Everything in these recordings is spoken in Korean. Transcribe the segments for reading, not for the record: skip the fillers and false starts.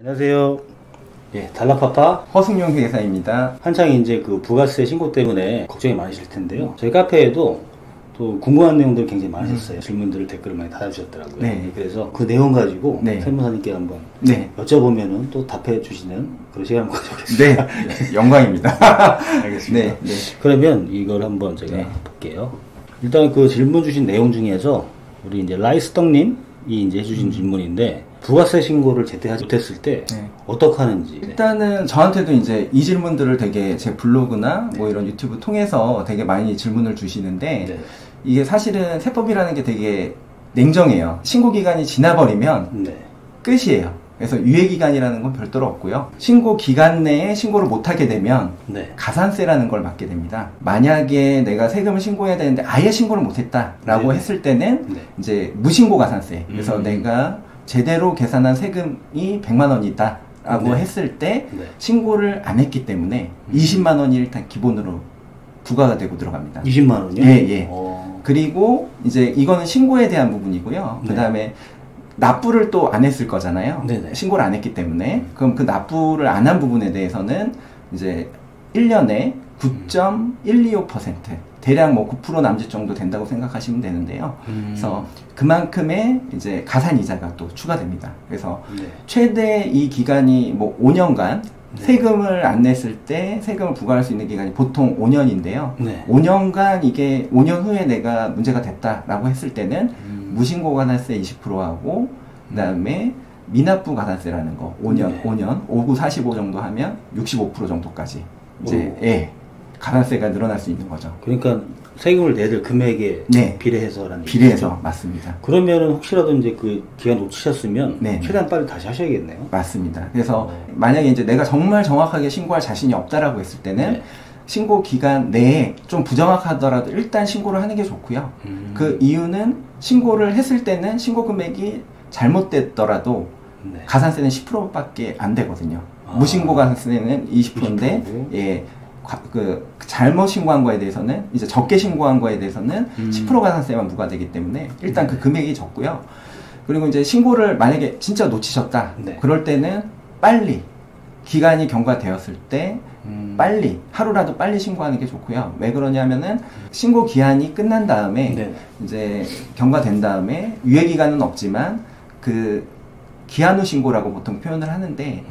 안녕하세요. 예, 달라파파 허승용 회계사입니다. 한창 이제 그 부가세 신고 때문에 걱정이 많으실 텐데요. 저희 카페에도 또 궁금한 내용들 굉장히 많으셨어요. 질문들을 댓글을 많이 달아주셨더라고요. 네. 그래서 그 내용 가지고 네. 세무사님께 한번 네. 여쭤보면은 또 답해 주시는 그런 시간 한번 가져보겠습니다. 네. 영광입니다. 알겠습니다. 네. 네. 그러면 이걸 한번 제가 네. 볼게요. 일단 그 질문 주신 내용 중에서 우리 이제 라이스떡님이 이제 해주신 질문인데 부가세 신고를 제때 하지 못했을 때 네. 어떻게 하는지. 일단은 저한테도 이제 이 질문들을 되게 제 블로그나 뭐 이런 유튜브 통해서 되게 많이 질문을 주시는데 네. 이게 사실은 세법이라는 게 되게 냉정해요. 신고 기간이 지나버리면 네. 끝이에요. 그래서 유예 기간이라는 건 별도로 없고요. 신고 기간 내에 신고를 못하게 되면 네. 가산세라는 걸 맞게 됩니다. 만약에 내가 세금을 신고해야 되는데 아예 신고를 못했다라고 네. 했을 때는 네. 이제 무신고 가산세. 그래서 내가 제대로 계산한 세금이 100만 원이다 라고 네. 했을 때 네. 신고를 안 했기 때문에 20만 원이 일단 기본으로 부과가 되고 들어갑니다. 20만 원이요? 예, 예. 그리고 이제 이거는 신고에 대한 부분이고요. 네. 그 다음에 납부를 또 안 했을 거잖아요. 네네. 신고를 안 했기 때문에. 그럼 그 납부를 안 한 부분에 대해서는 이제 1년에 9.125% 대략 뭐 9% 남짓 정도 된다고 생각하시면 되는데요. 그래서 그만큼의 이제 가산이자가 또 추가됩니다. 그래서 네. 최대 이 기간이 뭐 5년간 네. 세금을 안 냈을 때 세금을 부과할 수 있는 기간이 보통 5년인데요. 네. 5년간 이게 5년 후에 내가 문제가 됐다라고 했을 때는 무신고 가산세 20%하고 그 다음에 미납부 가산세라는 거 5년, 네. 5년, 5구 45 정도 하면 65% 정도까지 이제 오. 예, 가산세가 늘어날 수 있는 거죠. 그러니까 세금을 내들 금액에 네. 비례해서라는 비례해서 얘기죠? 맞습니다. 그러면은 혹시라도 이제 그 기간 놓치셨으면 네. 최대한 빨리 다시 하셔야겠네요. 맞습니다. 그래서 만약에 이제 내가 정말 정확하게 신고할 자신이 없다라고 했을 때는 네. 신고 기간 내에 좀 부정확하더라도 일단 신고를 하는 게 좋고요. 그 이유는 신고를 했을 때는 신고 금액이 잘못됐더라도 네. 가산세는 10%밖에 안 되거든요. 아. 무신고 가산세는 20%인데 20%고. 예, 그 잘못 신고한 거에 대해서는 이제 적게 신고한 거에 대해서는 10% 가산세만 부과되기 때문에 일단 그 금액이 적고요. 그리고 이제 신고를 만약에 진짜 놓치셨다. 네. 그럴 때는 빨리 기간이 경과되었을 때 빨리 하루라도 빨리 신고하는 게 좋고요. 왜 그러냐면은 신고 기한이 끝난 다음에 네. 이제 경과된 다음에 유예 기간은 없지만 그 기한 후 신고라고 보통 표현을 하는데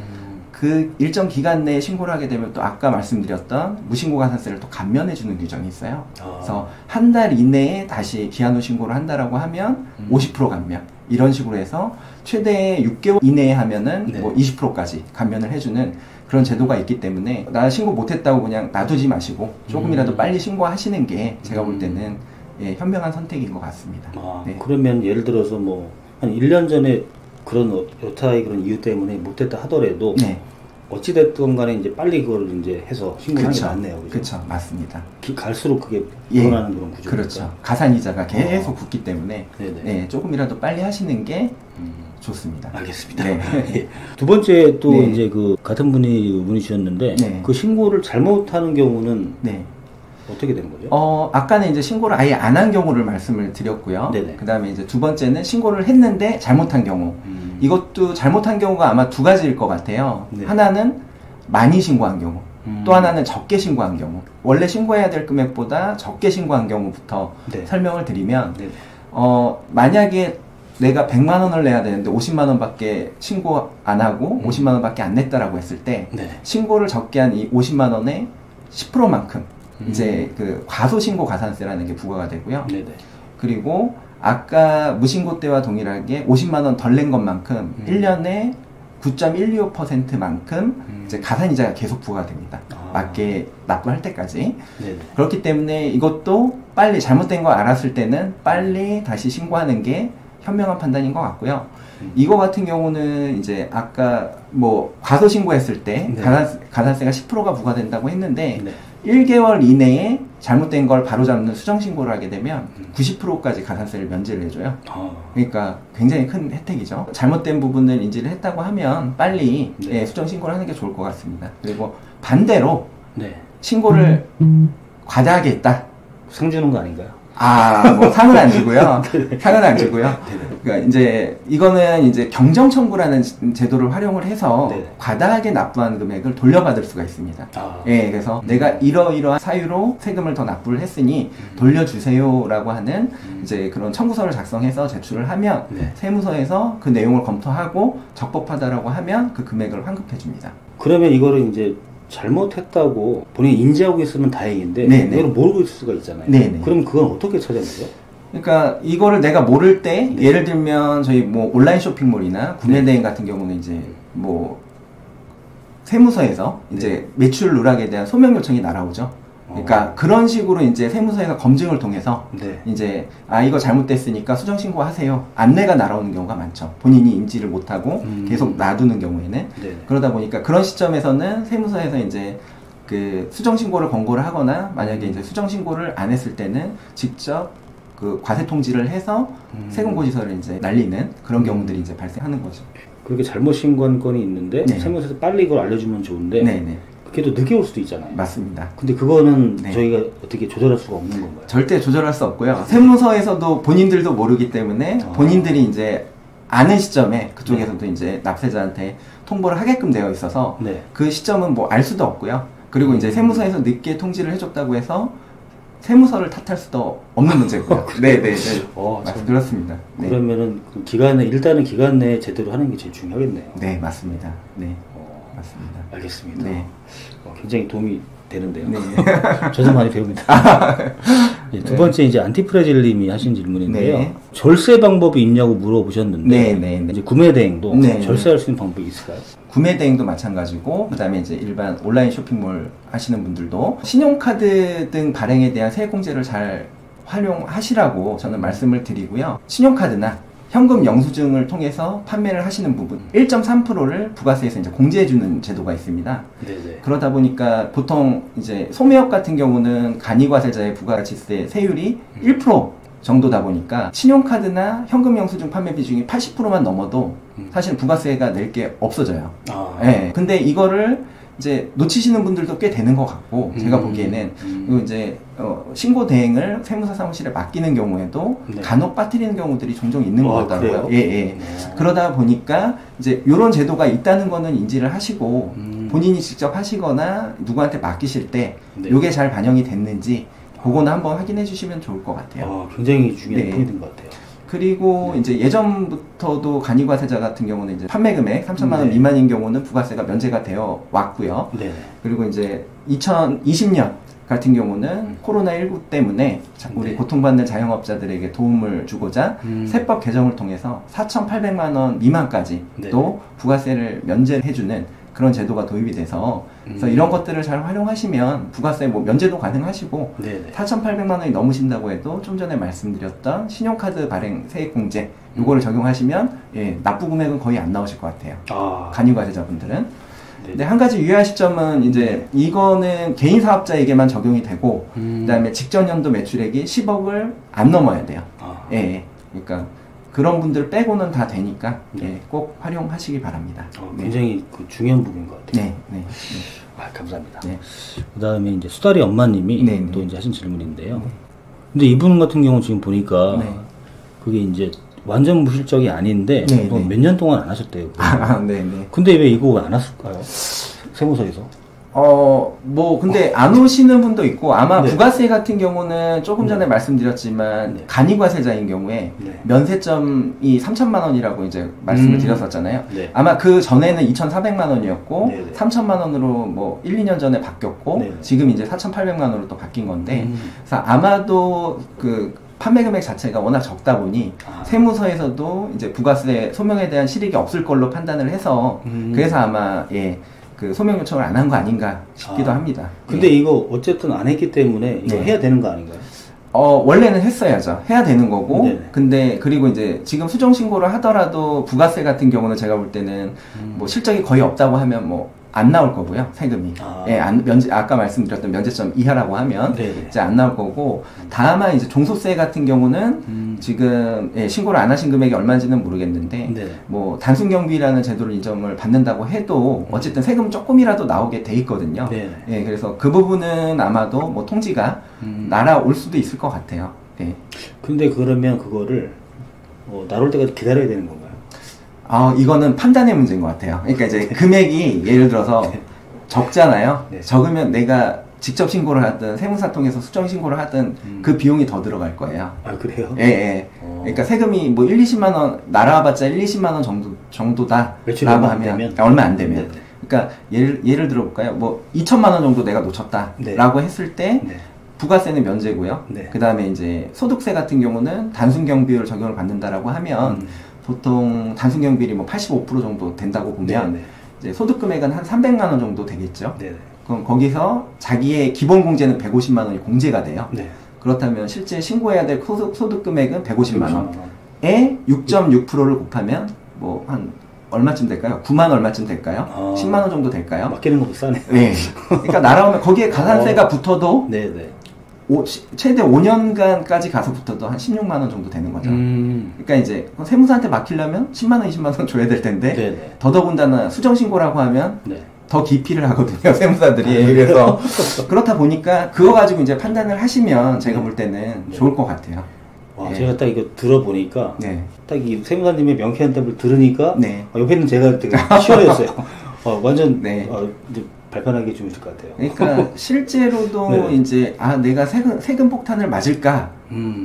그 일정 기간 내에 신고를 하게 되면 또 아까 말씀드렸던 무신고 가산세를 또 감면해 주는 규정이 있어요. 그래서 한 달 이내에 다시 기한 후 신고를 한다라고 하면 50% 감면 이런 식으로 해서 최대 6개월 이내에 하면은 네. 뭐 20%까지 감면을 해주는 그런 제도가 있기 때문에 나 신고 못했다고 그냥 놔두지 마시고 조금이라도 빨리 신고하시는 게 제가 볼 때는 예, 현명한 선택인 것 같습니다. 아, 네. 그러면 예를 들어서 뭐 한 1년 전에 그런 여타의 그런 이유 때문에 못했다 하더라도 네. 어찌됐든 간에 이제 빨리 그걸 이제 해서 신고하는 게 그쵸. 낫네요. 그죠? 그렇죠. 맞습니다. 갈수록 그게 예. 늘어나는 그런 구조니까. 그렇죠. 가산이자가 계속 붙기 때문에 네네. 네, 조금이라도 빨리 하시는 게 좋습니다. 알겠습니다. 네. 예. 두 번째 또 네. 이제 그 같은 분이 문의 주셨는데 네. 그 신고를 잘못하는 경우는 네. 어떻게 되는 거죠? 아까는 이제 신고를 아예 안 한 경우를 말씀을 드렸고요. 네네. 그 다음에 이제 두 번째는 신고를 했는데 잘못한 경우. 이것도 잘못한 경우가 아마 두 가지일 것 같아요. 네. 하나는 많이 신고한 경우. 또 하나는 적게 신고한 경우. 원래 신고해야 될 금액보다 적게 신고한 경우부터 네. 설명을 드리면, 네. 만약에 내가 100만 원을 내야 되는데 50만 원밖에 신고 안 하고 50만 원밖에 안 냈다라고 했을 때 네. 신고를 적게 한 이 50만 원의 10%만큼 이제 그 과소신고 가산세라는 게 부과가 되고요. 네네. 그리고 아까 무신고 때와 동일하게 50만 원 덜 낸 것만큼 1년에 9.125%만큼 이제 가산이자가 계속 부과가 됩니다. 맞게 납부할 때까지. 네네. 그렇기 때문에 이것도 빨리 잘못된 거 알았을 때는 빨리 다시 신고하는 게 현명한 판단인 것 같고요. 이거 같은 경우는 이제 아까 뭐 과소신고했을 때 네. 가산세가 10%가 부과된다고 했는데 네. 1개월 이내에 잘못된 걸 바로잡는 수정신고를 하게 되면 90%까지 가산세를 면제를 해줘요. 그러니까 굉장히 큰 혜택이죠. 잘못된 부분을 인지를 했다고 하면 빨리 네. 예, 수정신고를 하는 게 좋을 것 같습니다. 그리고 반대로 네. 신고를 과다하게 했다. 상 주는 거 아닌가요? 뭐 상은 안 주고요. 상은 안 주고요. 그러니까 이제 이거는 이제 경정 청구라는 제도를 활용을 해서 네네. 과다하게 납부한 금액을 돌려받을 수가 있습니다. 예, 그래서 내가 이러이러한 사유로 세금을 더 납부를 했으니 돌려주세요라고 하는 이제 그런 청구서를 작성해서 제출을 하면 네. 세무서에서 그 내용을 검토하고 적법하다라고 하면 그 금액을 환급해 줍니다. 그러면 이거를 이제 잘못했다고 본인이 인지하고 있으면 다행인데 네네. 이걸 모르고 있을 수가 있잖아요. 네네. 그럼 그건 어떻게 찾아내죠? 그러니까 이거를 내가 모를 때 네. 예를 들면 저희 뭐 온라인 쇼핑몰이나 구매대행 같은 경우는 이제 뭐 세무서에서 이제 매출 누락에 대한 소명 요청이 날아오죠. 그러니까 그런 식으로 이제 세무서에서 검증을 통해서 네. 이제 이거 잘못됐으니까 수정 신고하세요. 안내가 날아오는 경우가 많죠. 본인이 인지를 못하고 계속 놔두는 경우에는 네. 그러다 보니까 그런 시점에서는 세무서에서 이제 그 수정 신고를 권고를 하거나 만약에 이제 수정 신고를 안 했을 때는 직접 그 과세 통지를 해서 세금 고지서를 이제 날리는 그런 경우들이 이제 발생하는 거죠. 그렇게 잘못 신고한 건이 있는데 네. 세무서에서 빨리 이걸 알려주면 좋은데 네네. 그게 또 늦게 올 수도 있잖아요. 맞습니다. 근데 그거는 네. 저희가 어떻게 조절할 수가 없는 건가요? 절대 조절할 수 없고요. 세무서에서도 본인들도 모르기 때문에 본인들이 이제 아는 시점에 그쪽에서도 이제 납세자한테 통보를 하게끔 되어 있어서 네. 그 시점은 뭐 알 수도 없고요. 그리고 이제 세무서에서 늦게 통지를 해줬다고 해서 세무서를 탓할 수도 없는 문제고요. 네네네. 참. 그렇습니다. 네. 그러면은 그 기간에 일단은 기간 내에 제대로 하는 게 제일 중요하겠네요. 네, 맞습니다. 네, 맞습니다. 알겠습니다. 네. 굉장히 도움이 되는데요. 네. 저도 많이 배웁니다. 네, 두 번째 이제 안티프레질님이 하신 질문인데요. 네. 절세 방법이 있냐고 물어보셨는데 네, 네, 네. 이제 구매 대행도 네. 절세할 수 있는 방법이 있을까요? 구매 대행도 마찬가지고 그다음에 이제 일반 온라인 쇼핑몰 하시는 분들도 신용카드 등 발행에 대한 세액공제를 잘 활용하시라고 저는 말씀을 드리고요. 신용카드나 현금 영수증을 통해서 판매를 하시는 부분 1.3%를 부가세에서 이제 공제해주는 제도가 있습니다. 네네. 그러다 보니까 보통 이제 소매업 같은 경우는 간이과세자의 부가가치세 세율이 1% 정도다 보니까 신용카드나 현금 영수증 판매 비중이 80%만 넘어도 사실 부가세가 낼 게 없어져요. 네. 근데 이거를 이제 놓치시는 분들도 꽤 되는 것 같고 제가 보기에는 그리고 이제 신고 대행을 세무사 사무실에 맡기는 경우에도 네. 간혹 빠뜨리는 경우들이 종종 있는 것 같더라고요. 그래요? 예. 그러다 보니까 이제 이런 제도가 있다는 거는 인지를 하시고 본인이 직접 하시거나 누구한테 맡기실 때 네. 이게 잘 반영이 됐는지 그거는 한번 확인해 주시면 좋을 것 같아요. 굉장히 중요한 네. 포인트인 것 같아요. 그리고 이제 예전부터도 간이과세자 같은 경우는 이제 판매 금액 3천만 원 네. 미만인 경우는 부가세가 면제가 되어 왔고요. 네. 그리고 이제 2020년 같은 경우는 코로나19 때문에 우리 네. 고통받는 자영업자들에게 도움을 주고자 세법 개정을 통해서 4,800만 원 미만까지 네. 또 부가세를 면제해주는 그런 제도가 도입이 돼서 그래서 이런 것들을 잘 활용하시면 부가세 뭐 면제도 가능하시고 네네. 4,800만 원이 넘으신다고 해도 좀 전에 말씀드렸던 신용카드 발행 세액공제 요거를 적용하시면 납부 금액은 거의 안 나오실 것 같아요. 간이과세자분들은. 네. 근데 한 가지 유의하실 점은 이제 이거는 개인 사업자에게만 적용이 되고 그다음에 직전 연도 매출액이 10억을 안 넘어야 돼요. 예. 그러니까 그런 분들 빼고는 다 되니까 꼭 활용하시기 바랍니다. 굉장히 그 중요한 부분인 것 같아요. 네. 감사합니다. 네. 그다음에 이제 수다리 엄마님이 네. 또 이제 하신 질문인데요. 근데 이분 같은 경우 지금 보니까 네. 그게 이제 완전 무실적이 아닌데 네, 네. 몇 년 동안 안 하셨대요. 네네. 근데 왜 이거 안 하실까요? 세무서에서? 근데 안 오시는 분도 있고, 아마 네. 부가세 같은 경우는 조금 전에 말씀드렸지만, 네. 간이과세자인 경우에, 네. 면세점이 3,000만 원이라고 이제 말씀을 드렸었잖아요. 네. 아마 그 전에는 2,400만 원이었고, 네, 네. 3,000만 원으로 뭐 1, 2년 전에 바뀌었고, 네, 네. 지금 이제 4,800만 원으로 또 바뀐 건데, 그래서 아마도 그 판매 금액 자체가 워낙 적다 보니, 세무서에서도 이제 부가세 소명에 대한 실익이 없을 걸로 판단을 해서, 그래서 아마, 그 소명 요청을 안 한 거 아닌가 싶기도 합니다. 근데 이거 어쨌든 안 했기 때문에 이거 네. 해야 되는 거 아닌가요? 원래는 했어야죠. 해야 되는 거고. 네네. 근데, 그리고 이제 지금 수정신고를 하더라도 부가세 같은 경우는 제가 볼 때는 뭐 실적이 거의 없다고 하면 뭐 안 나올 거고요. 세금이. 아까 말씀드렸던 면제점 이하라고 하면 네네. 이제 안 나올 거고. 다만 이제 종소세 같은 경우는 지금 신고를 안 하신 금액이 얼마인지는 모르겠는데 네. 뭐 단순경비라는 제도를 인정을 받는다고 해도 어쨌든 세금 조금이라도 나오게 돼 있거든요. 네네. 그래서 그 부분은 아마도 뭐 통지가 날아올 수도 있을 것 같아요. 네. 근데 그러면 그거를 나올 때까지 기다려야 되는 건가요? 이거는 판단의 문제인 것 같아요. 그러니까 이제 금액이 예를 들어서 적잖아요. 네. 적으면 내가 직접 신고를 하든 세무사 통해서 수정 신고를 하든 그 비용이 더 들어갈 거예요. 아, 그래요? 예, 예. 그러니까 세금이 뭐 1, 20만 원, 날아와봤자 1, 20만 원 정도다. 매출이 라고 얼마 안 하면, 되면? 얼마 안 되면. 네네. 그러니까 예를 들어볼까요? 뭐 2천만 원 정도 내가 놓쳤다. 네. 라고 했을 때, 네. 부가세는 면제고요. 네. 그 다음에 이제 소득세 같은 경우는 단순경비율 적용을 받는다라고 하면, 보통 단순경비율이 뭐 85% 정도 된다고 보면, 네네. 이제 소득금액은 한 300만 원 정도 되겠죠. 네네. 그럼 거기서 자기의 기본 공제는 150만 원이 공제가 돼요. 네. 그렇다면 실제 신고해야 될 소득 금액은 150만 150만 원에 6.6%를 곱하면 뭐 한 얼마쯤 될까요? 9만 얼마쯤 될까요? 10만 원 정도 될까요? 맡기는 것도 싸네. 네. 그러니까 날아오면 거기에 가산세가 붙어도 네네. 최대 5년간까지 가서 붙어도 한 16만 원 정도 되는 거죠. 그러니까 이제 세무사한테 맡기려면 10만 원, 20만 원 줘야 될 텐데 네네. 더더군다나 수정 신고라고 하면 네. 더 기피를 하거든요, 세무사들이. 그래서 그렇다 보니까 그거 가지고 이제 판단을 하시면 제가 볼 때는 좋을 것 같아요. 와, 네. 제가 딱 이거 들어보니까 네. 딱 이 세무사님의 명쾌한 답을 들으니까 네. 옆에 있는 제가 되게 시원해졌어요. 완전 네. 이제 발편하게 주실 것 같아요. 그러니까 실제로도 네. 이제 내가 세금 폭탄을 맞을까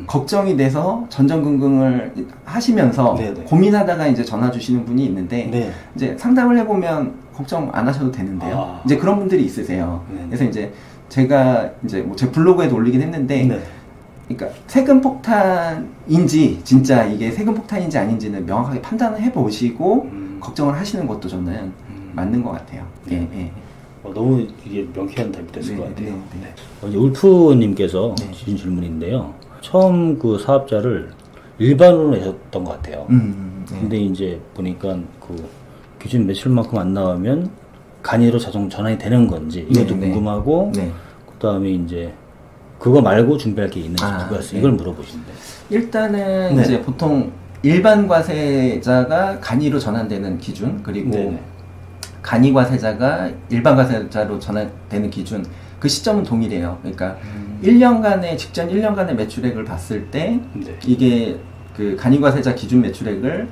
걱정이 돼서 전전긍긍을 하시면서 네네. 고민하다가 이제 전화 주시는 분이 있는데 네. 이제 상담을 해보면 걱정 안 하셔도 되는데요. 이제 그런 분들이 있으세요. 네. 그래서 이제 제가 이제 뭐 제 블로그에도 올리긴 했는데 네. 그러니까 세금 폭탄인지 진짜 이게 세금 폭탄인지 아닌지는 명확하게 판단을 해보시고 걱정을 하시는 것도 저는 맞는 것 같아요. 네. 예, 예. 너무 이게 명쾌한 답이 됐을 네, 것 같아요. 네, 네. 이제 울프님께서 네. 주신 질문인데요. 처음 그 사업자를 일반으로 내셨던 것 같아요. 네. 근데 이제 보니까 그 기준 매출만큼 안 나오면 간이로 자동 전환이 되는 건지 이것도 네, 네. 궁금하고 네. 그 다음에 이제 그거 말고 준비할 게 있는지 네. 이걸 물어보시는데. 일단은 네. 이제 보통 일반 과세자가 간이로 전환되는 기준 그리고 네네. 간이 과세자가 일반 과세자로 전환되는 기준 그 시점은 동일해요. 그러니까 1년간의 직전 1년간의 매출액을 봤을 때 네. 이게 그 간이 과세자 기준 매출액을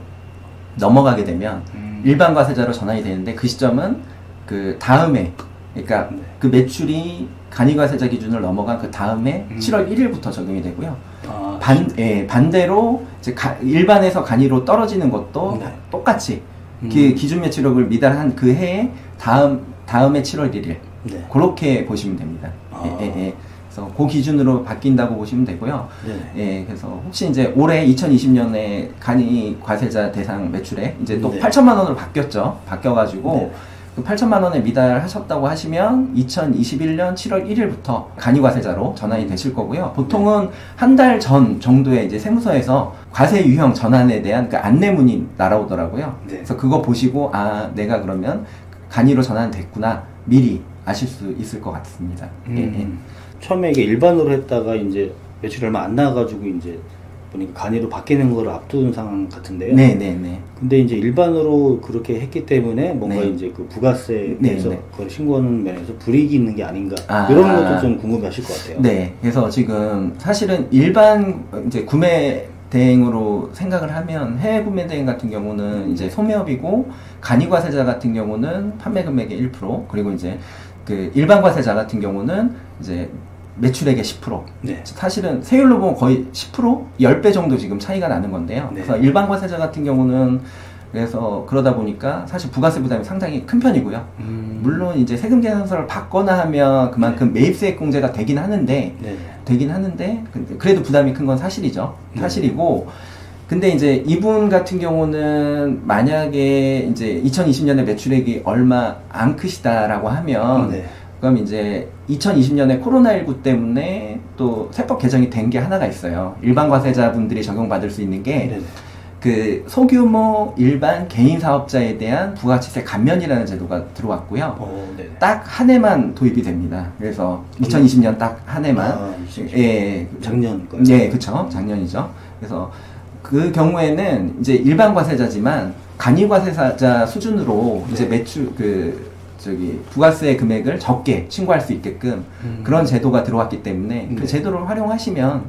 넘어가게 되면 일반 과세자로 전환이 되는데 그 시점은 그 다음에 그러니까 네. 그 매출이 간이과세자 기준을 넘어간 그 다음에 7월 1일부터 적용이 되고요. 반대로 이제 일반에서 간이로 떨어지는 것도 네. 똑같이 그 기준 매출액을 미달한 그 해에 다음에 7월 1일 네. 그렇게 보시면 됩니다. 그래서 그 기준으로 바뀐다고 보시면 되고요. 네. 예, 그래서 혹시 이제 올해 2020년에 간이 과세자 대상 매출액 이제 또 네. 8천만 원으로 바뀌어가지고 네. 그 8천만 원에 미달하셨다고 하시면 2021년 7월 1일부터 간이 과세자로 전환이 되실 거고요. 보통은 한 달 전 정도에 이제 세무서에서 과세 유형 전환에 대한 그 안내문이 날아오더라고요. 네. 그래서 그거 보시고 내가 그러면 간이로 전환됐구나 미리 아실 수 있을 것 같습니다. 예. 처음에 이게 일반으로 했다가 이제 매출이 얼마 안 나가지고 이제 보니까 간이로 바뀌는 걸 앞둔 상황 같은데요. 네네네. 근데 이제 일반으로 그렇게 했기 때문에 뭔가 네. 이제 그 부가세에서 네. 그걸 신고하는 면에서 불이익이 있는 게 아닌가 이런 것도 좀 궁금해하실 것 같아요. 네. 그래서 지금 사실은 일반 이제 구매 대행으로 생각을 하면 해외 구매 대행 같은 경우는 이제 소매업이고 간이과세자 같은 경우는 판매 금액의 1% 그리고 이제 그 일반 과세자 같은 경우는 이제 매출액의 10%. 네. 사실은 세율로 보면 거의 10%? 10배 정도 지금 차이가 나는 건데요. 네. 그래서 일반 과세자 같은 경우는 그래서 그러다 보니까 사실 부가세 부담이 상당히 큰 편이고요. 물론 이제 세금 계산서를 받거나 하면 그만큼 매입세액 공제가 되긴 하는데 그래도 부담이 큰 건 사실이죠. 사실이고 근데 이제 이분 같은 경우는 만약에 이제 2020년에 매출액이 얼마 안 크시다라고 하면 그럼 이제 2020년에 코로나19 때문에 또 세법 개정이 된 게 하나가 있어요. 일반 과세자분들이 적용받을 수 있는 게 그 소규모 일반 개인 사업자에 대한 부가치세 감면이라는 제도가 들어왔고요. 딱 한 해만 도입이 됩니다. 그래서 2020년 딱 한 해만. 예, 작년 거예요. 네, 그렇죠. 작년이죠. 그래서 그 경우에는 이제 일반 과세자지만 간이 과세자 수준으로 이제 매출 부가세 금액을 적게 신고할 수 있게끔 그런 제도가 들어왔기 때문에 그 제도를 활용하시면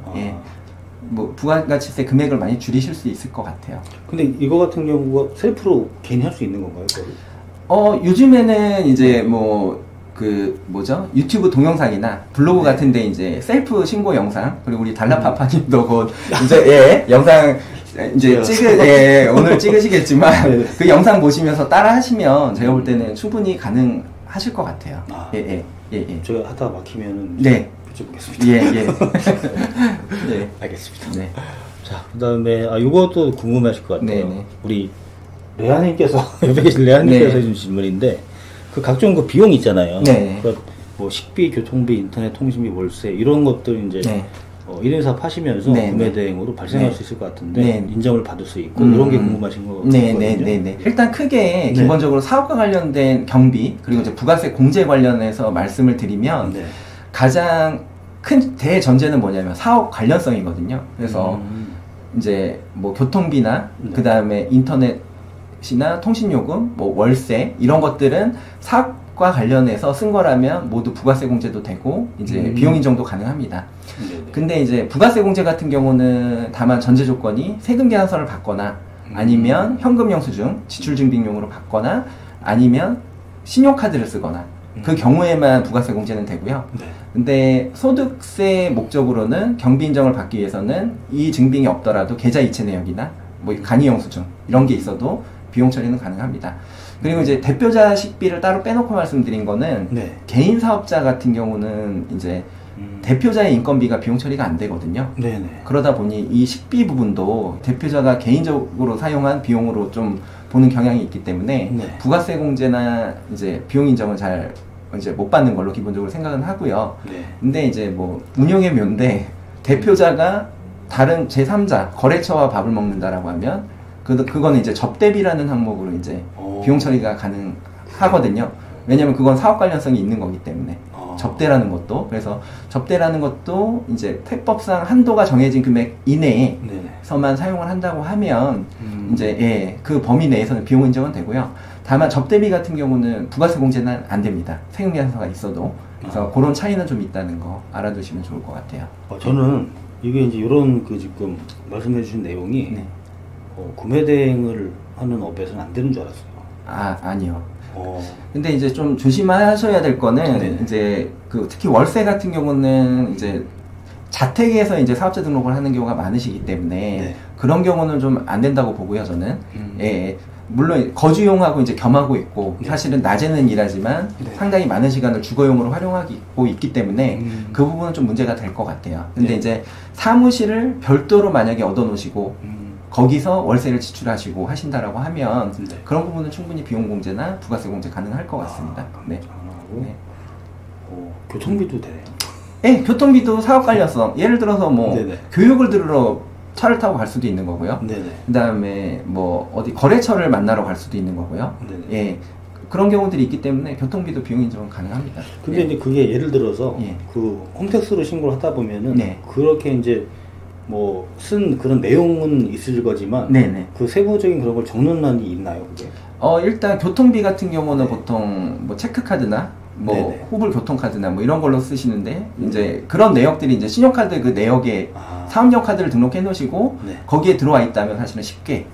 뭐 부가가치세 금액을 많이 줄이실 수 있을 것 같아요. 근데 이거 같은 경우가 셀프로 개인이 할 수 있는 건가요? 그거를? 요즘에는 이제 뭐 그 뭐죠? 유튜브 동영상이나 블로그 같은데 이제 셀프 신고 영상, 그리고 우리 달라파파님도 곧 이제 영상 이제 오늘 찍으시겠지만 그 영상 보시면서 따라 하시면 제가 볼 때는 충분히 가능하실 것 같아요. 예. 제가 하다가 막히면은 네. 여쭤보겠습니다. 예. 네, 알겠습니다. 네. 자, 그다음에 이것도 궁금하실 것 같아요. 네네. 우리 레아님께서 옆에 계신 레아님께서 해준 질문인데 그 각종 그 비용 있잖아요. 네. 그러니까 뭐 식비, 교통비, 인터넷, 통신비, 월세 이런 것들 이제 네. 1인 사업 하시면서 네, 구매 네. 대행으로 발생할 네. 수 있을 것 같은데 네. 인정을 받을 수 있고 이런 게 궁금하신 거 같거든요. 네. 일단 크게 네. 기본적으로 사업과 관련된 경비 그리고 이제 부가세 공제 관련해서 말씀을 드리면 네. 가장 큰 대전제는 뭐냐면 사업 관련성이거든요. 그래서 이제 뭐 교통비나 네. 그 다음에 인터넷이나 통신요금, 뭐 월세 이런 것들은 사업과 관련해서 쓴 거라면 모두 부가세 공제도 되고 이제 비용 인정도 가능합니다. 네네. 근데 이제 부가세 공제 같은 경우는 다만 전제 조건이 세금 계산서를 받거나 아니면 현금 영수증, 지출 증빙용으로 받거나 아니면 신용카드를 쓰거나 그 경우에만 부가세 공제는 되고요. 네. 근데 소득세 목적으로는 경비 인정을 받기 위해서는 이 증빙이 없더라도 계좌 이체 내역이나 뭐 간이 영수증 이런 게 있어도 비용 처리는 가능합니다. 그리고 이제 대표자 식비를 따로 빼놓고 말씀드린 거는 네. 개인 사업자 같은 경우는 이제 대표자의 인건비가 비용 처리가 안 되거든요. 네네. 그러다 보니 이 식비 부분도 대표자가 개인적으로 사용한 비용으로 좀 보는 경향이 있기 때문에 네. 부가세 공제나 이제 비용 인정을 잘 이제 못 받는 걸로 기본적으로 생각은 하고요. 네. 근데 이제 뭐 운용의 묘인데 대표자가 다른 제3자 거래처와 밥을 먹는다라고 하면 그거는 이제 접대비라는 항목으로 이제 비용 처리가 가능하거든요. 왜냐면 그건 사업 관련성이 있는 거기 때문에. 접대라는 것도, 그래서 접대라는 것도 이제 태법상 한도가 정해진 금액 이내에서만 사용을 한다고 하면 이제 그 범위 내에서는 비용 인정은 되고요. 다만 접대비 같은 경우는 부가세 공제는 안 됩니다. 세금 계산서가 있어도. 그래서 그런 차이는 좀 있다는 거 알아두시면 좋을 것 같아요. 저는 이게 이제 이런 그 지금 말씀해 주신 내용이 네. 구매 대행을 하는 업에서는 안 되는 줄 알았어요. 아니요. 근데 이제 좀 조심하셔야 될 거는 네네. 이제 그 특히 월세 같은 경우는 이제 자택에서 이제 사업자 등록을 하는 경우가 많으시기 때문에 네. 그런 경우는 좀 안 된다고 보고요, 저는. 예. 물론 거주용하고 이제 겸하고 있고 네. 사실은 낮에는 일하지만 네. 상당히 많은 시간을 주거용으로 활용하고 있기 때문에 그 부분은 좀 문제가 될 것 같아요. 근데 네. 이제 사무실을 별도로 만약에 얻어 놓으시고 거기서 월세를 지출하시고 하신다라고 하면 네. 그런 부분은 충분히 비용 공제나 부가세 공제 가능할 것 같습니다. 네. 네. 교통비도 되네요. 네, 교통비도 사업 관련성. 예를 들어서 뭐 네네. 교육을 들으러 차를 타고 갈 수도 있는 거고요. 네네. 그다음에 뭐 어디 거래처를 만나러 갈 수도 있는 거고요. 네네. 예. 그런 경우들이 있기 때문에 교통비도 비용 인정은 가능합니다. 근데 예. 이제 그게 예를 들어서 예. 그 홈택스로 신고를 하다 보면은 네. 그렇게 이제 뭐 쓴 그런 내용은 있을 거지만 네네. 그 세부적인 그런 걸 적는 란이 있나요, 그게? 일단 교통비 같은 경우는 보통 뭐 체크카드나 뭐 네네. 호불 교통카드나 뭐 이런 걸로 쓰시는데 이제 그런 내역들이 이제 신용카드 그 내역에 사업용 카드를 등록해 놓으시고 네. 거기에 들어와 있다면 사실은 쉽게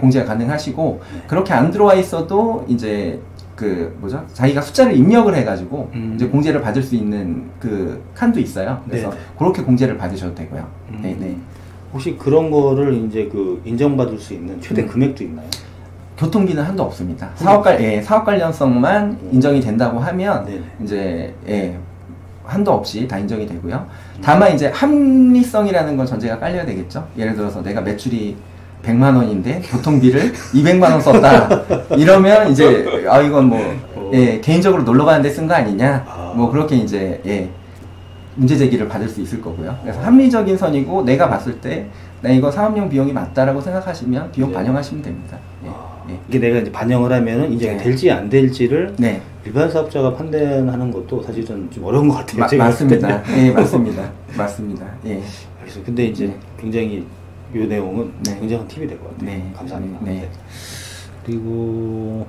공제가 가능하시고 네. 그렇게 안 들어와 있어도 이제 그 뭐죠? 자기가 숫자를 입력을 해가지고 이제 공제를 받을 수 있는 그 칸도 있어요. 그래서 네네. 그렇게 공제를 받으셔도 되고요. 네네. 혹시 그런 거를 이제 그 인정받을 수 있는 최대 금액도 있나요? 교통비는 한도 없습니다. 사업 관련성만 인정이 된다고 하면 네네. 이제 한도 없이 다 인정이 되고요. 다만 이제 합리성이라는 건 전제가 깔려야 되겠죠. 예를 들어서 내가 매출이 100만 원인데 교통비를 200만 원 썼다. 이러면 이제 이건 뭐 개인적으로 놀러 가는데 쓴 거 아니냐. 뭐 그렇게 이제 문제 제기를 받을 수 있을 거고요. 그래서 합리적인 선이고 내가 봤을 때 나 이거 사업용 비용이 맞다라고 생각하시면 비용 네. 반영하시면 됩니다. 이게 내가 이제 반영을 하면은 인정이 네. 될지 안 될지를 네. 일반 사업자가 판단하는 것도 사실은 좀 어려운 것 같아요. 제가 맞습니다. 예, 맞습니다. 맞습니다. 예. 알겠습니다. 근데 이제 굉장히 이 내용은 네. 굉장한 팁이 될 것 같아요. 네. 감사합니다. 네. 네. 그리고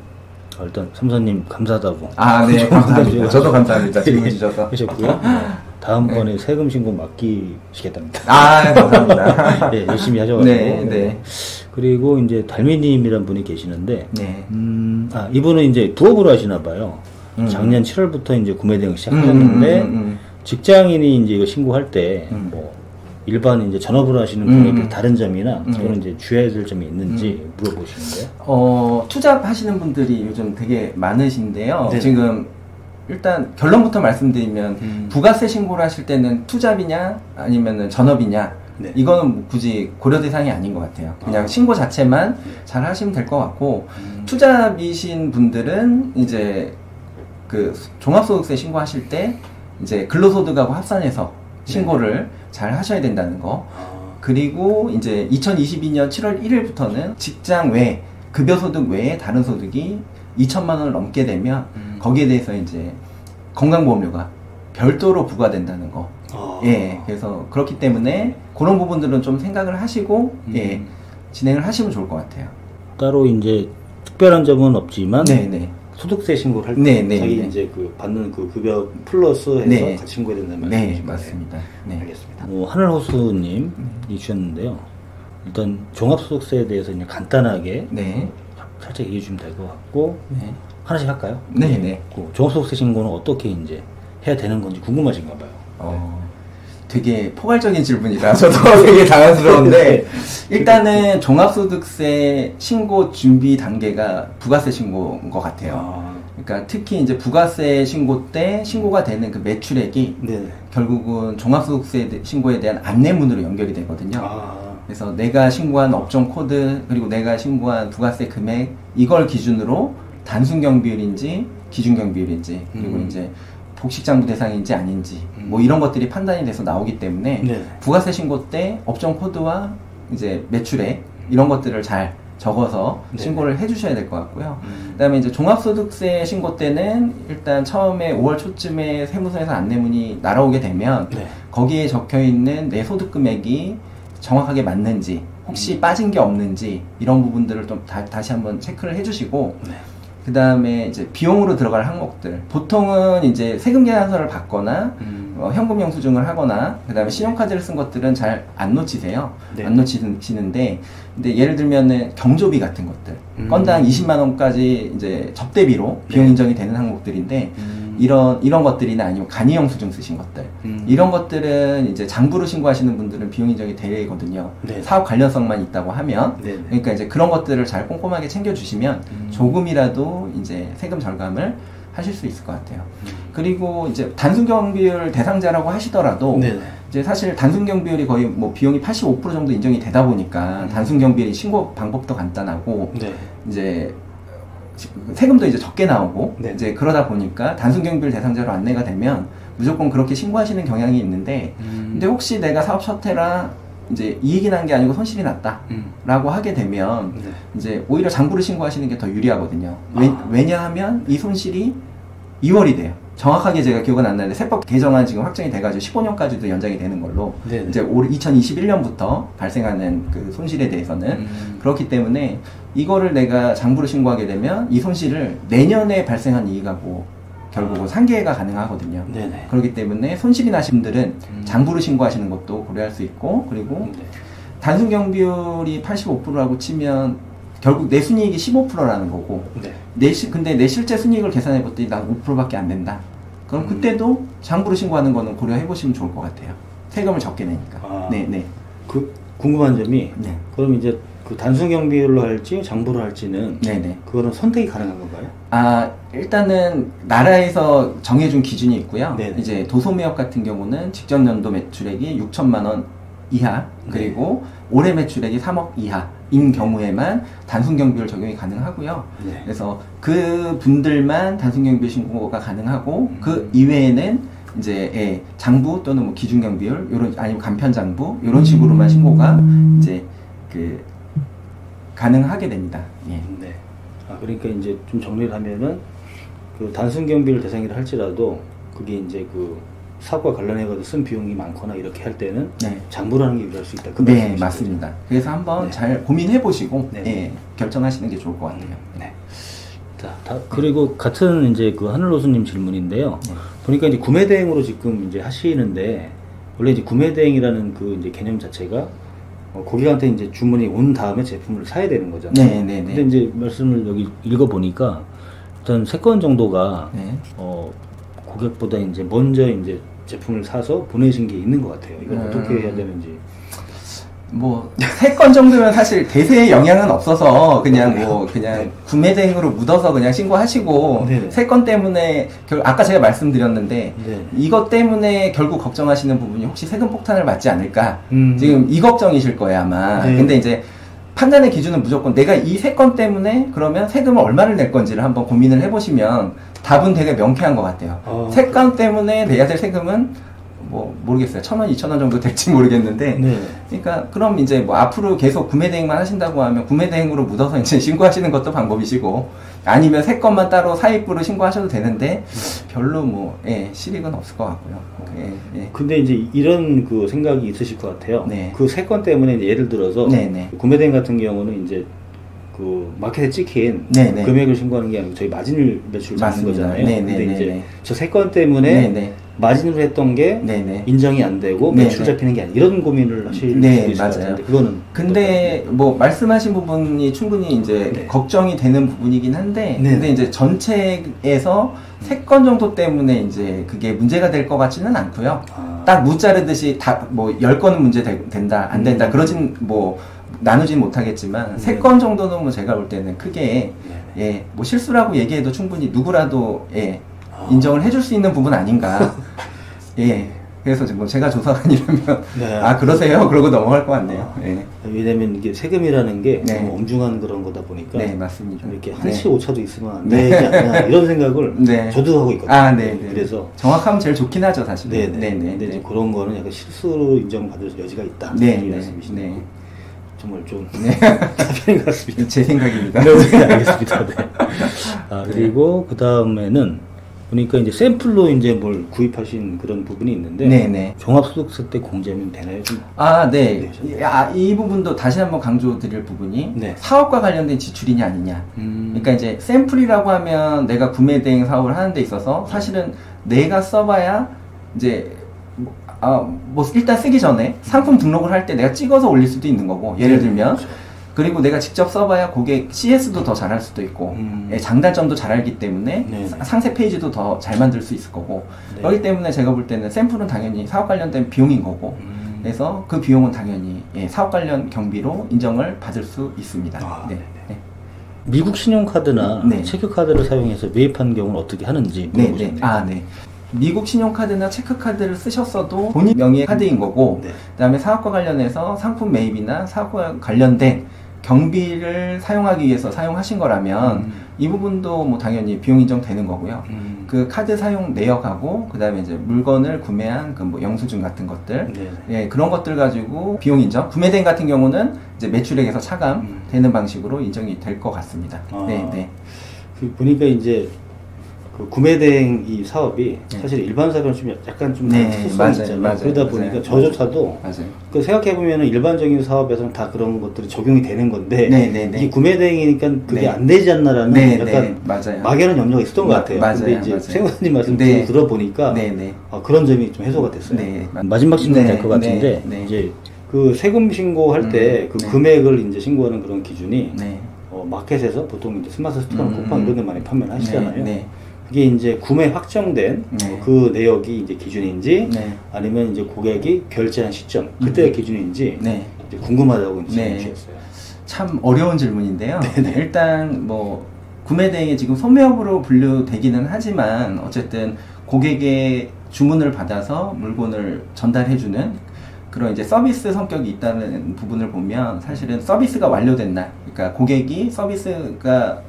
일단 삼사님 감사하다고. 네, 감사합니다. 저도 감사합니다. 질문 주셔서. 하셨고요. 다음번에 세금 신고 맡기시겠답니다. 아, 감사합니다. 네, 열심히 하셔가지고. 네, 네. 그리고 이제 달미님이란 분이 계시는데, 네. 이분은 이제 부업으로 하시나 봐요. 작년 7월부터 이제 구매 대행 시작하셨는데, 직장인이 이제 이거 신고할 때, 뭐, 일반 이제 전업으로 하시는 분에 비해 다른 점이나, 또는 이제 주의해야 될 점이 있는지 물어보시는데요. 투잡하시는 분들이 요즘 되게 많으신데요. 네. 지금, 일단 결론부터 말씀드리면 부가세 신고를 하실 때는 투잡이냐 아니면은 전업이냐 네. 이거는 뭐 굳이 고려 대상이 아닌 것 같아요. 그냥 신고 자체만 잘 하시면 될 것 같고 투잡이신 분들은 이제 그 종합소득세 신고하실 때 이제 근로소득하고 합산해서 신고를 잘 하셔야 된다는 거. 그리고 이제 2022년 7월 1일부터는 직장 외 급여소득 외에 다른 소득이 2천만 원을 넘게 되면 거기에 대해서 이제 건강보험료가 별도로 부과된다는 거. 예, 그래서 그렇기 때문에 그런 부분들은 좀 생각을 하시고 예, 진행을 하시면 좋을 것 같아요. 따로 이제 특별한 점은 없지만 네네. 소득세 신고를 할 때 네네. 자기 이제 그 받는 그 급여 플러스 해서 네. 같이 신고해야 된다는 네, 말씀이신 맞습니다. 네. 알겠습니다. 하늘호수님이 주셨는데요. 일단 종합소득세에 대해서 그냥 간단하게 네. 살짝 얘기해 주시면 될 것 같고 네. 하나씩 할까요? 네네. 그 종합소득세 신고는 어떻게 이제 해야 되는 건지 궁금하신가 봐요. 되게 포괄적인 질문이라 저도 되게 당황스러운데 일단은 종합소득세 신고 준비 단계가 부가세 신고인 것 같아요. 그러니까 특히 이제 부가세 신고 때 신고가 되는 그 매출액이 네. 결국은 종합소득세 신고에 대한 안내문으로 연결이 되거든요. 그래서 내가 신고한 업종 코드 그리고 내가 신고한 부가세 금액 이걸 기준으로 단순 경비율인지 기준 경비율인지 그리고 이제 복식장부 대상인지 아닌지 뭐 이런 것들이 판단이 돼서 나오기 때문에 네. 부가세 신고 때 업종 코드와 이제 매출액 이런 것들을 잘 적어서 네. 신고를 해주셔야 될 것 같고요. 그다음에 이제 종합소득세 신고 때는 일단 처음에 5월 초쯤에 세무서에서 안내문이 날아오게 되면 네. 거기에 적혀 있는 내 소득 금액이 정확하게 맞는지 혹시 빠진 게 없는지 이런 부분들을 좀 다시 한번 체크를 해주시고. 네. 그 다음에 이제 비용으로 들어갈 항목들 보통은 이제 세금 계산서를 받거나 현금 영수증을 하거나 그 다음에 신용카드를 쓴 것들은 잘 안 놓치세요. 네. 안 놓치시는데 근데 예를 들면은 경조비 같은 것들 건당 20만 원까지 이제 접대비로 비용 인정이 되는 항목들인데 이런 것들이나 아니면 간이 영수증 쓰신 것들 이런 것들은 이제 장부로 신고하시는 분들은 비용 인정이 되거든요. 네. 사업 관련성만 있다고 하면 네. 그러니까 이제 그런 것들을 잘 꼼꼼하게 챙겨주시면 조금이라도 이제 세금 절감을 하실 수 있을 것 같아요. 그리고 이제 단순 경비율 대상자라고 하시더라도 네네. 이제 사실 단순 경비율이 거의 뭐 비용이 85% 정도 인정이 되다 보니까 단순 경비율이 신고 방법도 간단하고 네. 이제 세금도 이제 적게 나오고 네. 이제 그러다 보니까 단순 경비율 대상자로 안내가 되면 무조건 그렇게 신고하시는 경향이 있는데 근데 혹시 내가 사업 셔태라 이제 이익이 난 게 아니고 손실이 났다라고 하게 되면 네. 이제 오히려 장부를 신고하시는 게 더 유리하거든요. 왜냐하면 이 손실이 2월이 돼요. 정확하게 제가 기억은 안 나는데 세법 개정안 지금 확정이 돼가지고 15년까지도 연장이 되는 걸로 네네. 이제 올 2021년부터 발생하는 그 손실에 대해서는 그렇기 때문에 이거를 내가 장부로 신고하게 되면 이 손실을 내년에 발생한 이익하고 결국은 상계가 가능하거든요. 네네. 그렇기 때문에 손실이 나신 분들은 장부로 신고하시는 것도 고려할 수 있고 그리고 네. 단순 경비율이 85%라고 치면 결국 내 순이익이 15%라는 거고 네. 근데 내 실제 순이익을 계산해 봤더니 난 5%밖에 안 된다. 그럼 그때도 장부로 신고하는 거는 고려해 보시면 좋을 것 같아요. 세금을 적게 내니까. 네. 그 궁금한 점이 네. 그럼 이제 그 단순 경비율로 할지 장부로 할지는 네네. 그거는 선택이 가능한 건가요? 일단은 나라에서 정해준 기준이 있고요. 네네. 이제 도소매업 같은 경우는 직전 연도 매출액이 6천만 원 이하 그리고 올해 매출액이 3억 이하인 경우에만 단순 경비율 적용이 가능하고요. 네. 그래서 그 분들만 단순 경비율 신고가 가능하고 그 이외에는 이제 장부 또는 뭐 기준 경비율 요런 아니면 간편 장부 이런 식으로만 신고가 이제 그 가능하게 됩니다. 예. 네. 그러니까 이제 좀 정리를 하면은 그 단순 경비를 대상이라 할지라도 그게 이제 그 사업과 관련해가지고 쓴 비용이 많거나 이렇게 할 때는 네. 장부를 하는 게 유리할 수 있다. 그 네, 말씀이시죠? 맞습니다. 그래서 한번 네. 잘 고민해 보시고 네. 예, 결정하시는 게 좋을 것 같아요. 네. 자, 그리고 같은 이제 그 하늘로수님 질문인데요. 네. 보니까 이제 구매 대행으로 지금 이제 하시는데 원래 이제 구매 대행이라는 그 이제 개념 자체가 고객한테 이제 주문이 온 다음에 제품을 사야 되는 거잖아요. 네네네. 근데 이제 말씀을 여기 읽어 보니까 일단 3건 정도가 네. 고객보다 이제 먼저 이제 제품을 사서 보내신 게 있는 것 같아요. 이건 어떻게 해야 되는지. 뭐 3건 정도면 사실 대세에 영향은 없어서 그냥 구매 대행으로 묻어서 그냥 신고하시고 3건 때문에 아까 제가 말씀드렸는데 네. 이것 때문에 결국 걱정하시는 부분이 혹시 세금 폭탄을 맞지 않을까 지금 이 걱정이실 거예요 아마. 네. 근데 이제 판단의 기준은 무조건 내가 이 3건 때문에 그러면 세금을 얼마를 낼 건지를 한번 고민을 해보시면 답은 되게 명쾌한 것 같아요. 3건 때문에 내야 될 세금은 뭐 모르겠어요. 1,000원, 2,000원 정도 될지 모르겠는데, 네. 그러니까 그럼 이제 뭐 앞으로 계속 구매 대행만 하신다고 하면 구매 대행으로 묻어서 이제 신고하시는 것도 방법이시고, 아니면 3건만 따로 사입부로 신고하셔도 되는데 별로 뭐 실익은 없을 것 같고요. 근데 이제 이런 그 생각이 있으실 것 같아요. 네. 그 3건 때문에 이제 예를 들어서 네네. 구매 대행 같은 경우는 이제 그 마켓에 찍힌 네네. 금액을 신고하는 게 아니고 저희 마진을 매출 잡는 거잖아요. 네네. 근데 이제 저 3건 때문에 네네. 마진으로 했던 게 네네. 인정이 안 되고 매출 잡히는 게 아니라 이런 고민을 하실 수 있을 것 같은데 그거는 근데 뭐 말씀하신 부분이 충분히 이제 네. 걱정이 되는 부분이긴 한데 네. 근데 이제 전체에서 3건 정도 때문에 이제 그게 문제가 될 것 같지는 않고요. 딱 무 자르듯이 다 뭐 10건은 문제 된다 안 된다 그러진 뭐 나누진 못하겠지만 3건 정도는 뭐 제가 볼 때는 크게 뭐 실수라고 얘기해도 충분히 누구라도 인정을 해줄 수 있는 부분 아닌가. 그래서 뭐 제가 조사관이라면 아 그러세요? 그러고 넘어갈 것 같네요. 왜냐면 이게 세금이라는 게 너무 엄중한 그런 거다 보니까 맞습니다. 이렇게 한치 오차도 있으면 안 되지 않냐 이런 생각을 저도 하고 있거든요. 그래서 정확하면 제일 좋긴 하죠 사실. 근데 이제 그런 거는 약간 실수로 인정받을 여지가 있다. 이런 말씀이시네요. 정말 좀 답변인 것 같습니다. 제 생각입니다. 네, 알겠습니다. 그리고 그 다음에는 보니까 이제 샘플로 이제 뭘 구입하신 그런 부분이 있는데 종합소득세 때 공제하면 되나요? 좀 이 부분도 다시 한번 강조드릴 부분이 사업과 관련된 지출이냐 아니냐. 그러니까 이제 샘플이라고 하면 내가 구매 대행 사업을 하는 데 있어서 사실은 내가 써봐야 이제 뭐 일단 쓰기 전에 상품 등록을 할 때 내가 찍어서 올릴 수도 있는 거고 예를 들면 그리고 내가 직접 써봐야 고객 CS도 더 잘할 수도 있고 장단점도 잘 알기 때문에 상세 페이지도 더 잘 만들 수 있을 거고 그렇기 때문에 제가 볼 때는 샘플은 당연히 사업 관련된 비용인 거고 그래서 그 비용은 당연히 사업 관련 경비로 인정을 받을 수 있습니다. 미국 신용카드나 체크카드를 사용해서 매입한 경우는 어떻게 하는지 물어보셨네요. 미국 신용카드나 체크카드를 쓰셨어도 본인 명의의 카드인 거고 그 다음에 사업과 관련해서 상품 매입이나 사업과 관련된 경비를 사용하기 위해서 사용하신 거라면 이 부분도 뭐 당연히 비용 인정되는 거고요. 그 카드 사용 내역하고 그 다음에 이제 물건을 구매한 그 뭐 영수증 같은 것들 그런 것들 가지고 비용 인정. 구매 대행 같은 경우는 이제 매출액에서 차감되는 방식으로 인정이 될 것 같습니다. 그 보니까 이제 그 구매 대행 이 사업이 사실 일반 사업은 좀 약간 좀 특수성이 있잖아요. 그러다 보니까 저조차도 그 생각해 보면은 일반적인 사업에서는 다 그런 것들이 적용이 되는 건데 이게 구매 대행이니까 그게 안 되지 않나라는 약간 막연한 염려가 있었던 것 같아요. 근데 이제 생각님 말씀 들어보니까 그런 점이 좀 해소가 됐어요. 마지막 질문 될 것 같은데 이제 그 세금 신고할 때 그 금액을 이제 신고하는 그런 기준이 마켓에서 보통 이제 스마트 스토어나 쿠팡 이런 데 많이 판매를 하시잖아요. 그게 이제 구매 확정된 그 내역이 이제 기준인지 아니면 이제 고객이 결제한 시점 그때가 기준인지 이제 궁금하다고 질문 주셨어요. 참 어려운 질문인데요. 일단 뭐 구매 대행이 지금 소매업으로 분류되기는 하지만 어쨌든 고객의 주문을 받아서 물건을 전달해주는 그런 이제 서비스 성격이 있다는 부분을 보면 사실은 서비스가 완료된 날, 그러니까 고객이 서비스가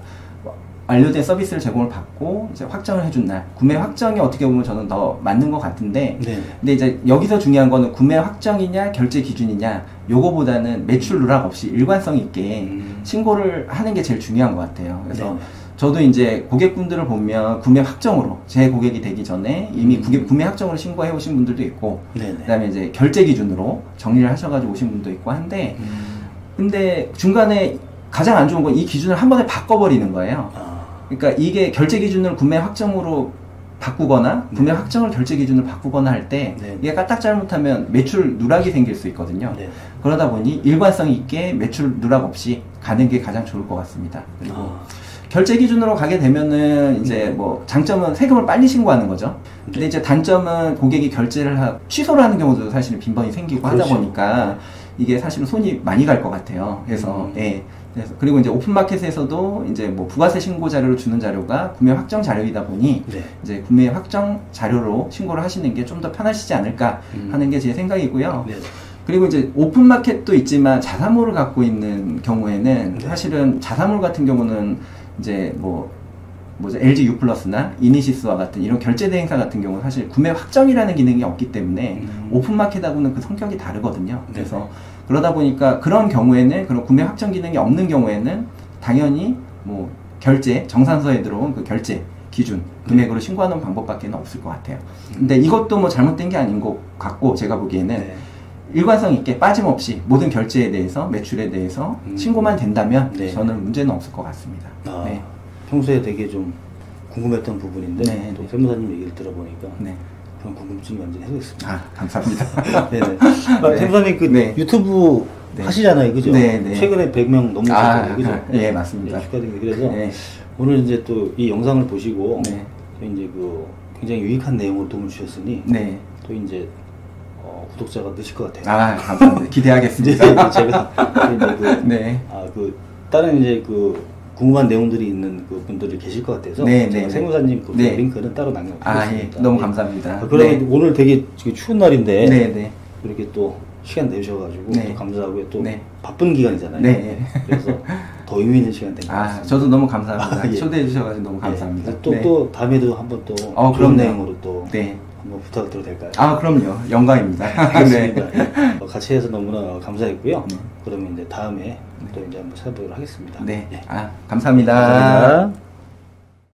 완료된 서비스를 제공을 받고 이제 확정을 해준 날, 구매 확정이 어떻게 보면 저는 더 맞는 것 같은데 근데 이제 여기서 중요한 거는 구매 확정이냐 결제 기준이냐 요거보다는 매출 누락 없이 일관성 있게 신고를 하는 게 제일 중요한 것 같아요. 그래서 저도 이제 고객분들을 보면 구매 확정으로 제 고객이 되기 전에 이미 구매 확정으로 신고해 오신 분들도 있고 그다음에 이제 결제 기준으로 정리를 하셔가지고 오신 분도 있고 한데 근데 중간에 가장 안 좋은 건 이 기준을 한 번에 바꿔버리는 거예요. 그러니까 이게 결제 기준을 구매 확정으로 바꾸거나 구매 확정을 결제 기준을 바꾸거나 할 때 이게 까딱 잘못하면 매출 누락이 생길 수 있거든요. 그러다 보니 일관성 있게 매출 누락 없이 가는 게 가장 좋을 것 같습니다. 그리고 결제 기준으로 가게 되면은 이제 뭐 장점은 세금을 빨리 신고하는 거죠. 근데 이제 단점은 고객이 결제를 취소를 하는 경우도 사실은 빈번히 생기고 하다 보니까 이게 사실은 손이 많이 갈 것 같아요. 그래서 예. 그리고 이제 오픈마켓에서도 이제 뭐 부가세 신고 자료를 주는 자료가 구매 확정 자료이다 보니 이제 구매 확정 자료로 신고를 하시는 게 좀 더 편하시지 않을까 하는 게 제 생각이고요. 그리고 이제 오픈마켓도 있지만 자사몰을 갖고 있는 경우에는 사실은 자사몰 같은 경우는 이제 LG U+나 이니시스와 같은 이런 결제 대행사 같은 경우는 사실 구매 확정이라는 기능이 없기 때문에 오픈마켓하고는 그 성격이 다르거든요. 그래서 그러다 보니까 그런 경우에는 그런 구매 확정 기능이 없는 경우에는 당연히 뭐 결제 정산서에 들어온 그 결제 기준 금액으로 신고하는 방법밖에 없을 것 같아요. 근데 이것도 뭐 잘못된 게 아닌 것 같고 제가 보기에는 일관성 있게 빠짐없이 모든 결제에 대해서 매출에 대해서 신고만 된다면 저는 문제는 없을 것 같습니다. 평소에 되게 좀 궁금했던 부분인데 또 세무사님 얘기를 들어보니까 그런 궁금증이 완전히 해소됐습니다. 감사합니다. 네네. 세무사님 그 유튜브 하시잖아요, 그죠? 최근에 100명 넘으셨잖아요, 그죠? 네, 맞습니다. 축하드립니다. 그래서 오늘 이제 또 이 영상을 보시고 또 이제 그 굉장히 유익한 내용으로 도움을 주셨으니 또 이제 구독자가 늦을 것 같아요. 감사합니다. 기대하겠습니다. 제가 이제 다른 이제 궁금한 내용들이 있는 그 분들이 계실 것 같아서 제가 세무사님 그 링크는 따로 남겨드리겠습니다. 너무 감사합니다. 그러면 오늘 되게 추운 날인데 이렇게 또 시간 내주셔가지고 또 감사하고요. 또 바쁜 기간이잖아요. 그래서 더 의미 있는 시간 된 것 같습니다. 저도 너무 감사합니다. 초대해 주셔가지고 너무 감사합니다. 또 다음에도 한번 또 그런 내용으로 또 한번 부탁드려도 될까요? 그럼요. 영광입니다. 같이 해서 너무나 감사했고요. 그러면 이제 다음에 또 이제 한번 찾아보도록 하겠습니다. 감사합니다. 감사합니다.